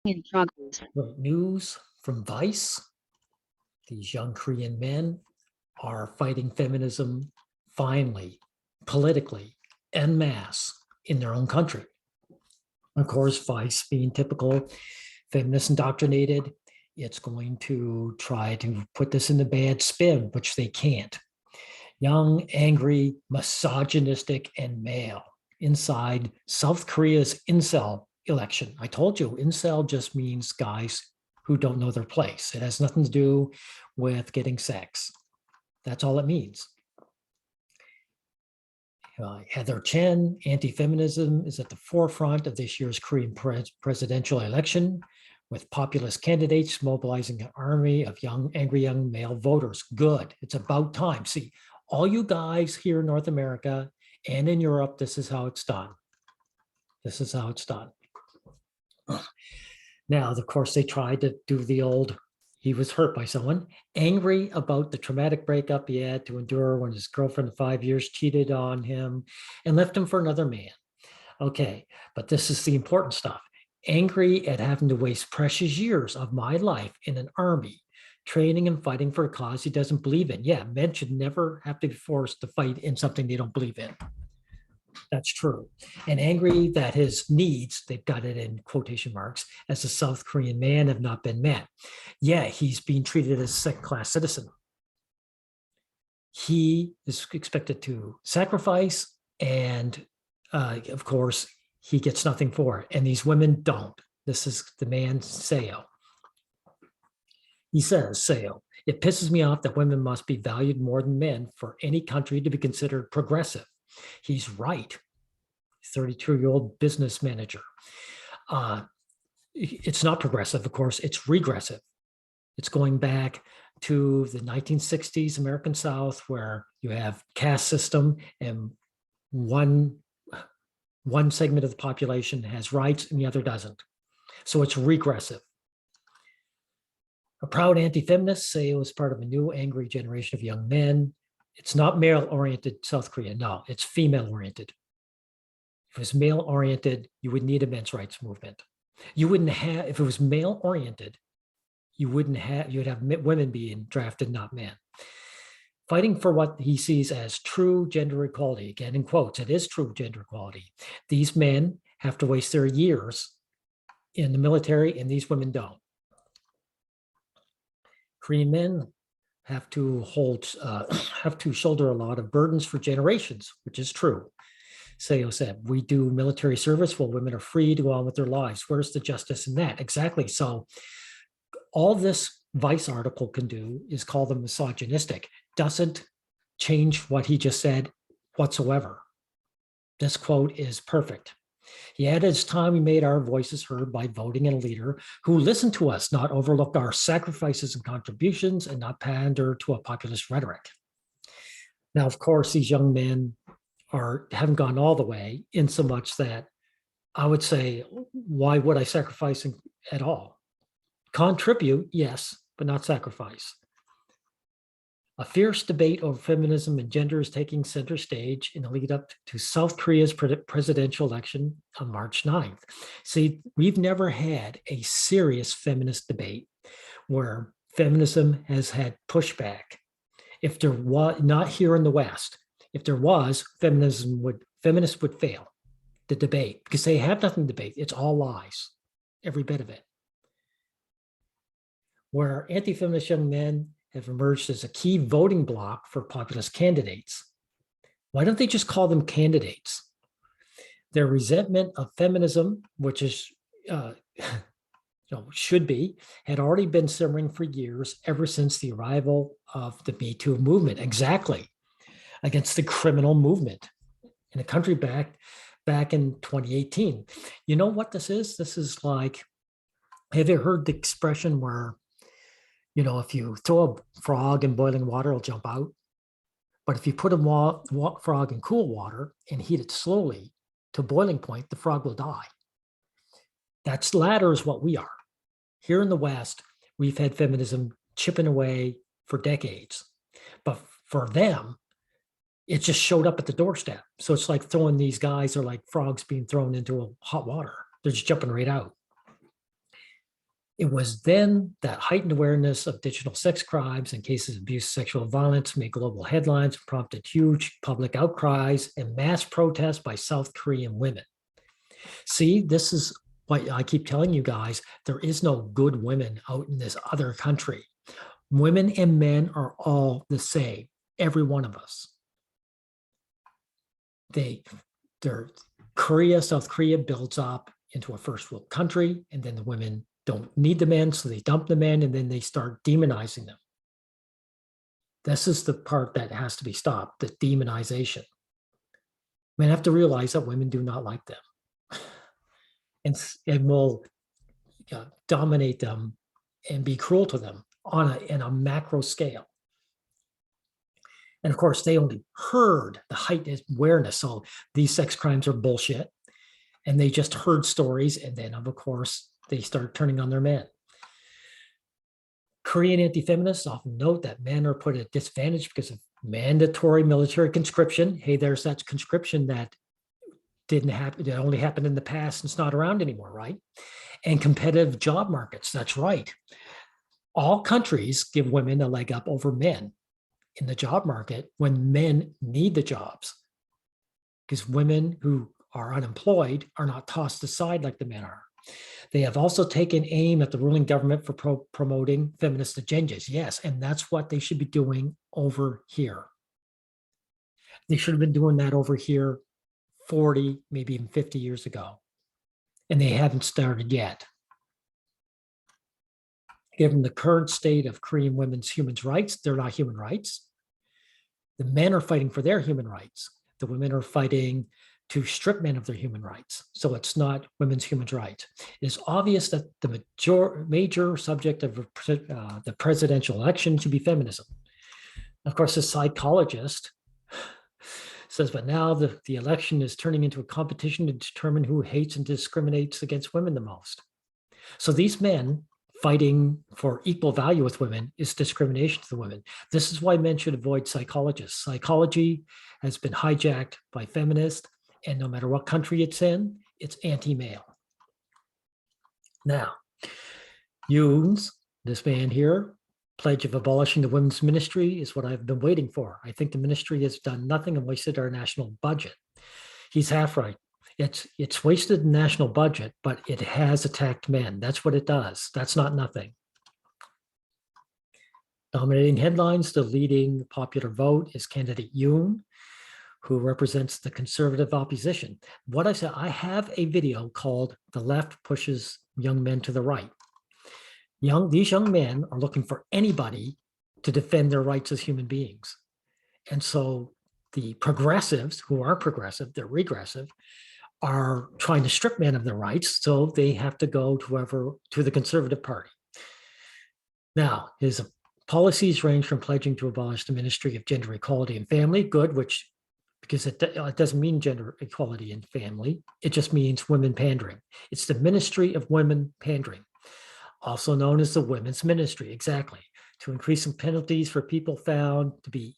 in progress. Great news from Vice. These young Korean men are fighting feminism finally, politically, en masse in their own country. Of course, Vice being typical feminist indoctrinated, it's going to try to put this in the bad spin, which they can't. Young, angry, misogynistic, and male inside South Korea's incel election. I told you, incel just means guys who don't know their place. It has nothing to do with getting sex. That's all it means. Heather Chen, anti-feminism is at the forefront of this year's Korean presidential election, with populist candidates mobilizing an army of young, angry young male voters. Good. It's about time. See, all you guys here in North America and in Europe, this is how it's done. This is how it's done. Now, of course, they tried to do the old, he was hurt by someone, angry about the traumatic breakup he had to endure when his girlfriend of 5 years cheated on him and left him for another man. Okay, but this is the important stuff. Angry at having to waste precious years of my life in an army, training and fighting for a cause he doesn't believe in. Yeah, men should never have to be forced to fight in something they don't believe in. That's true. And angry that his needs, they've got it in quotation marks, as a South Korean man have not been met. Yeah, he's being treated as a second-class citizen. He is expected to sacrifice, and of course, he gets nothing for it. And these women don't. This is the man, Seo. He says, Seo, it pisses me off that women must be valued more than men for any country to be considered progressive. He's right. 32-year-old business manager. It's not progressive, of course, it's regressive. It's going back to the 1960s American South, where you have caste system and one segment of the population has rights and the other doesn't. So it's regressive. A proud anti-feminist, Seo is part of a new angry generation of young men. It's not male-oriented South Korea. No, it's female-oriented. If it was male-oriented, you would need a men's rights movement. You wouldn't have, if it was male-oriented, you'd have women being drafted, not men. Fighting for what he sees as true gender equality. Again, in quotes, it is true gender equality. These men have to waste their years in the military, and these women don't. Korean men have to shoulder a lot of burdens for generations, which is true. Seo said, we do military service while women are free to go on with their lives. Where's the justice in that? Exactly. So all this Vice article can do is call them misogynistic. Doesn't change what he just said whatsoever. This quote is perfect. He added, it's time we made our voices heard by voting in a leader who listened to us, not overlooked our sacrifices and contributions, and not pander to a populist rhetoric. Now, of course, these young men haven't gone all the way, in so much that I would say, why would I sacrifice at all? Contribute, yes, but not sacrifice. A fierce debate over feminism and gender is taking center stage in the lead up to South Korea's presidential election on March 9th. See, we've never had a serious feminist debate where feminism has had pushback. If there was, not here in the West, if there was, feminists would fail the debate, because they have nothing to debate. It's all lies, every bit of it. Where anti-feminist young men have emerged as a key voting bloc for populist candidates. Why don't they just call them candidates? Their resentment of feminism, which is should be, had already been simmering for years, ever since the arrival of the Me Too movement. Exactly, against the criminal movement in a country back in 2018. You know what this is? This is like, have you heard the expression where, if you throw a frog in boiling water, it'll jump out. But if you put a frog in cool water and heat it slowly to boiling point, the frog will die. That's latter is what we are. Here in the West, we've had feminism chipping away for decades. But for them, it just showed up at the doorstep. So it's like throwing these guys are like frogs being thrown into a hot water. They're just jumping right out. It was then that heightened awareness of digital sex crimes and cases of abuse, sexual violence made global headlines, prompted huge public outcries and mass protests by South Korean women. See, this is what I keep telling you guys. There is no good women out in this other country. Women and men are all the same, every one of us. South Korea builds up into a first world country, and then the women don't need the men, so they dump the men, and then they start demonizing them. This is the part that has to be stopped, the demonization. Men have to realize that women do not like them and will dominate them and be cruel to them in a macro scale. And of course, they only heard the heightened awareness. So these sex crimes are bullshit. And they just heard stories. And then, of course, they start turning on their men. Korean anti-feminists often note that men are put at a disadvantage because of mandatory military conscription. Hey, there's that conscription that didn't happen, that only happened in the past and it's not around anymore, right? And competitive job markets, that's right. All countries give women a leg up over men in the job market when men need the jobs, because women who are unemployed are not tossed aside like the men are. They have also taken aim at the ruling government for promoting feminist agendas. Yes, and that's what they should be doing over here. They should have been doing that over here 40, maybe even 50 years ago. And they haven't started yet. Given the current state of Korean women's human rights, they're not human rights. The men are fighting for their human rights. The women are fighting to strip men of their human rights. So it's not women's human rights. It is obvious that the major subject of the presidential election should be feminism. Of course, a psychologist says, but now the election is turning into a competition to determine who hates and discriminates against women the most. So these men fighting for equal value with women is discrimination to the women. This is why men should avoid psychologists. Psychology has been hijacked by feminists, and no matter what country it's in, it's anti-male. Now, Yoon's, this man here, pledge of abolishing the women's ministry is what I've been waiting for. I think the ministry has done nothing and wasted our national budget. He's half right. It's wasted the national budget, but it has attacked men. That's what it does. That's not nothing. Dominating headlines, the leading popular vote is candidate Yoon, who represents the conservative opposition. What I said, I have a video called "The Left Pushes Young Men to the Right." These young men are looking for anybody to defend their rights as human beings. And so the progressives, who aren't progressive, they're regressive, are trying to strip men of their rights, so they have to go to the Conservative Party. Now, his policies range from pledging to abolish the Ministry of Gender Equality and Family, good, because it doesn't mean gender equality and family, it just means women pandering. It's the Ministry of Women Pandering, also known as the Women's Ministry, exactly, to increase some penalties for people found to be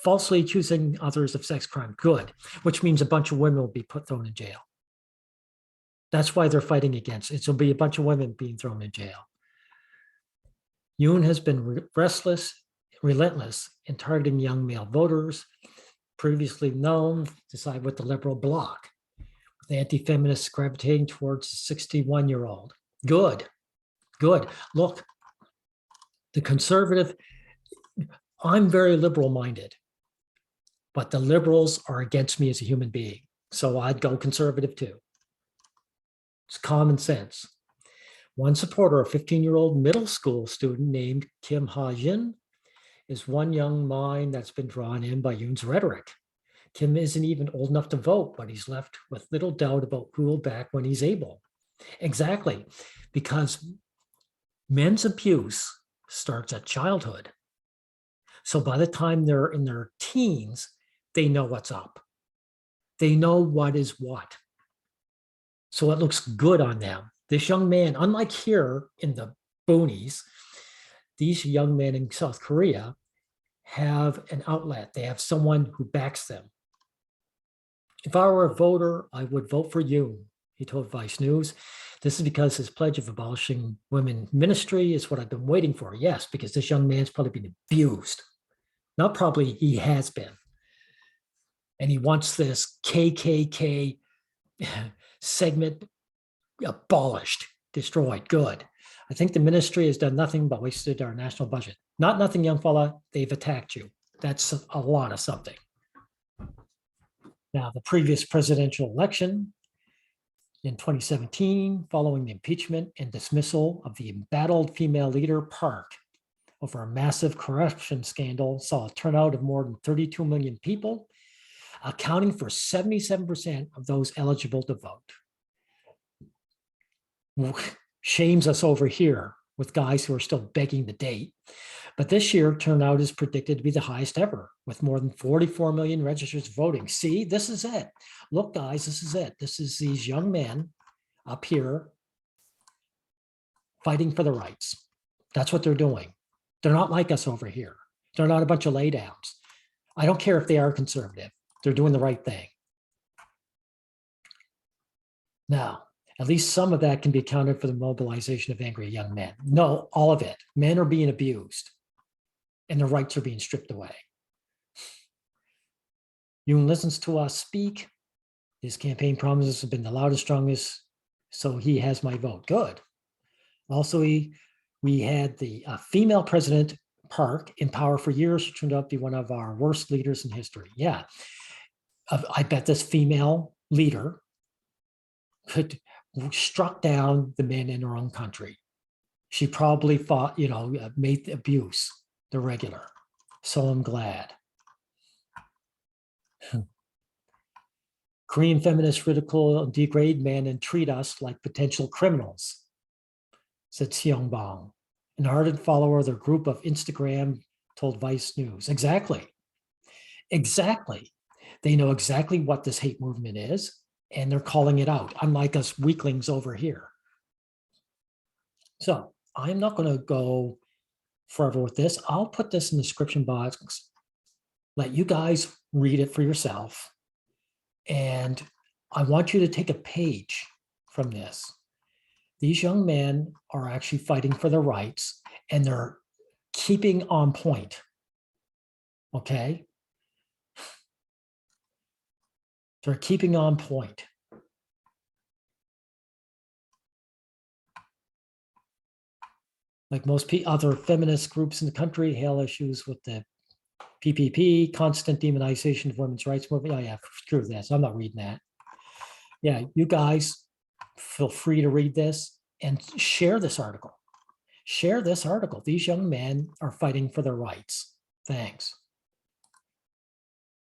falsely accusing others of sex crime, good, which means a bunch of women will be thrown in jail. That's why they're fighting against it. It'll be a bunch of women being thrown in jail. Yoon has been relentless in targeting young male voters, previously known to side with the liberal bloc, with anti-feminists gravitating towards the 61-year-old. Good. Look, the conservative, I'm very liberal-minded, but the liberals are against me as a human being. So I'd go conservative too. It's common sense. One supporter, a 15-year-old middle school student named Kim Ha-jin, is one young mind that's been drawn in by Yoon's rhetoric. Kim isn't even old enough to vote, but he's left with little doubt about who will back when he's able. Exactly, because men's abuse starts at childhood. So by the time they're in their teens, they know what's up. They know what is what. So it looks good on them. This young man, unlike here in the boonies, these young men in South Korea have an outlet. They have someone who backs them. If I were a voter, I would vote for you, he told Vice News. This is because his pledge of abolishing women ministry is what I've been waiting for. Yes, because this young man's probably been abused. Not probably, he has been. And he wants this KKK segment abolished, destroyed. Good. I think the ministry has done nothing but wasted our national budget. Not nothing, young fella. They've attacked you. That's a lot of something. Now, the previous presidential election in 2017, following the impeachment and dismissal of the embattled female leader Park over a massive corruption scandal, saw a turnout of more than 32 million people, accounting for 77% of those eligible to vote. Shames us over here with guys who are still begging the date. But this year, turnout is predicted to be the highest ever, with more than 44 million registered voting. See, this is it. Look, guys, this is it. This is these young men up here fighting for the rights. That's what they're doing. They're not like us over here. They're not a bunch of laydowns. I don't care if they are conservative. They're doing the right thing. Now, at least some of that can be accounted for the mobilization of angry young men. No, all of it. Men are being abused and their rights are being stripped away. Yoon listens to us speak. His campaign promises have been the loudest, strongest, so he has my vote. Good. Also, we had the female president, Park, in power for years. She turned out to be one of our worst leaders in history. Yeah. I bet this female leader could struck down the men in her own country. She probably fought, made the abuse the regular. So I'm glad. Korean feminists ridicule and degrade men and treat us like potential criminals, said Seong Bong, an ardent follower of their group of Instagram, told Vice News. Exactly. Exactly. They know exactly what this hate movement is, and they're calling it out, unlike us weaklings over here. So I'm not going to go forever with this. I'll put this in the description box, let you guys read it for yourself. And I want you to take a page from this. These young men are actually fighting for their rights and they're keeping on point. Okay? They're keeping on point. Like most other feminist groups in the country, hail issues with the PPP, constant demonization of women's rights movement. Oh yeah, screw this. I'm not reading that. Yeah, you guys feel free to read this and share this article. Share this article. These young men are fighting for their rights. Thanks.